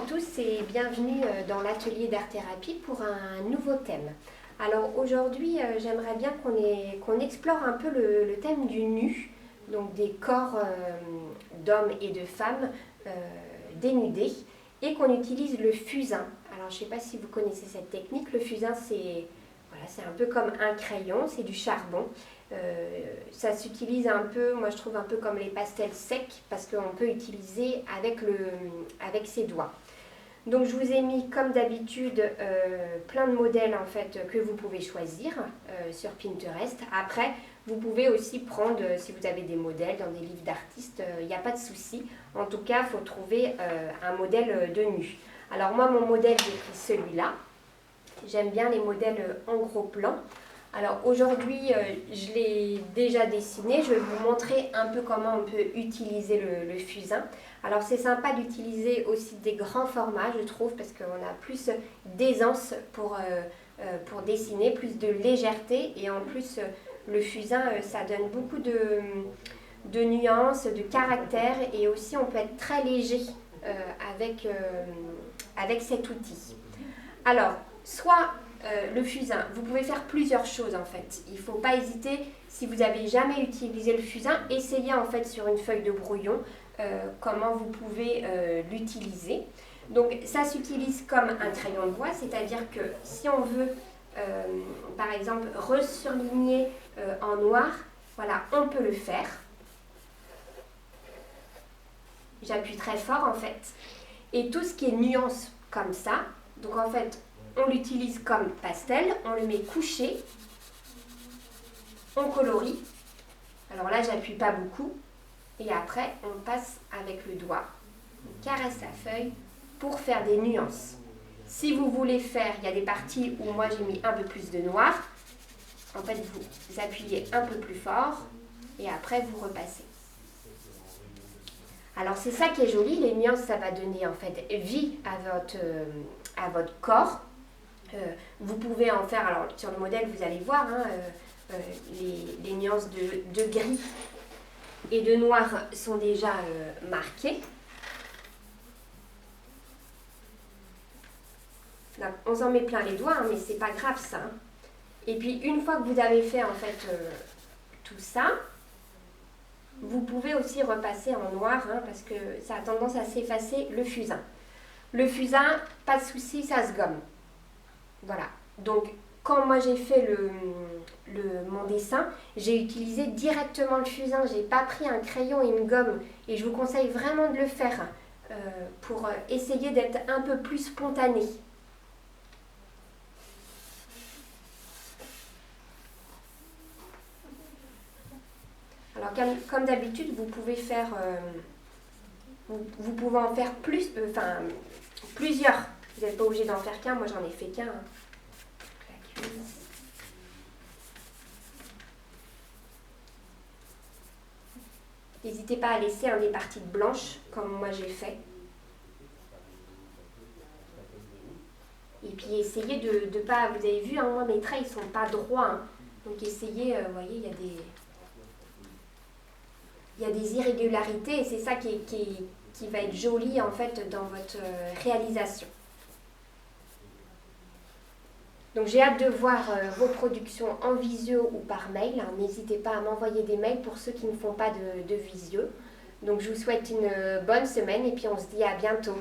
tous et bienvenue dans l'atelier d'art-thérapie pour un nouveau thème. Alors aujourd'hui, j'aimerais bien qu'on explore un peu le thème du nu, donc des corps d'hommes et de femmes dénudés, et qu'on utilise le fusain. Alors je ne sais pas si vous connaissez cette technique, le fusain c'est un peu comme un crayon, c'est du charbon. Ça s'utilise un peu, moi je trouve un peu comme les pastels secs parce qu'on peut utiliser avec ses doigts. Donc je vous ai mis comme d'habitude plein de modèles en fait que vous pouvez choisir sur Pinterest. Après vous pouvez aussi prendre, si vous avez des modèles dans des livres d'artistes, il n'y a pas de souci. En tout cas il faut trouver un modèle de nu. Alors moi mon modèle j'ai pris celui-là. J'aime bien les modèles en gros plan. Alors aujourd'hui, je l'ai déjà dessiné. Je vais vous montrer un peu comment on peut utiliser le fusain. Alors c'est sympa d'utiliser aussi des grands formats, je trouve, parce qu'on a plus d'aisance pour dessiner, plus de légèreté. Et en plus, le fusain, ça donne beaucoup de nuances, de caractère. Et aussi, on peut être très léger avec cet outil. Alors, soit le fusain, vous pouvez faire plusieurs choses en fait. Il ne faut pas hésiter, si vous n'avez jamais utilisé le fusain, essayez en fait sur une feuille de brouillon comment vous pouvez l'utiliser. Donc ça s'utilise comme un crayon de bois, c'est-à-dire que si on veut par exemple resurligner en noir, voilà, on peut le faire. J'appuie très fort en fait. Et tout ce qui est nuance comme ça, donc en fait, on l'utilise comme pastel, on le met couché, on colorie. Alors là, j'appuie pas beaucoup. Et après, on passe avec le doigt, on caresse la feuille pour faire des nuances. Si vous voulez faire, il y a des parties où moi j'ai mis un peu plus de noir. En fait, vous appuyez un peu plus fort et après vous repassez. Alors c'est ça qui est joli, les nuances, ça va donner en fait vie à votre corps. Vous pouvez en faire, alors sur le modèle vous allez voir les nuances de gris et de noir sont déjà marquées. Donc, on s'en met plein les doigts, hein, mais c'est pas grave ça. Hein. Et puis une fois que vous avez fait en fait tout ça, vous pouvez aussi repasser en noir parce que ça a tendance à s'effacer le fusain. Le fusain, pas de souci, ça se gomme. Voilà, donc quand moi j'ai fait mon dessin, j'ai utilisé directement le fusain, j'ai pas pris un crayon et une gomme et je vous conseille vraiment de le faire pour essayer d'être un peu plus spontané. Alors comme d'habitude, vous pouvez faire, vous pouvez en faire plusieurs. Vous n'êtes pas obligé d'en faire qu'un, moi j'en ai fait qu'un. Hein. N'hésitez pas à laisser des parties blanches, comme moi j'ai fait. Et puis essayez de pas, vous avez vu, moi mes traits ils sont pas droits. Hein. Donc essayez, vous voyez, il y a des irrégularités et c'est ça qui va être joli en fait dans votre réalisation. Donc j'ai hâte de voir vos productions en visio ou par mail. N'hésitez pas à m'envoyer des mails pour ceux qui ne font pas de visio. Donc je vous souhaite une bonne semaine et puis on se dit à bientôt.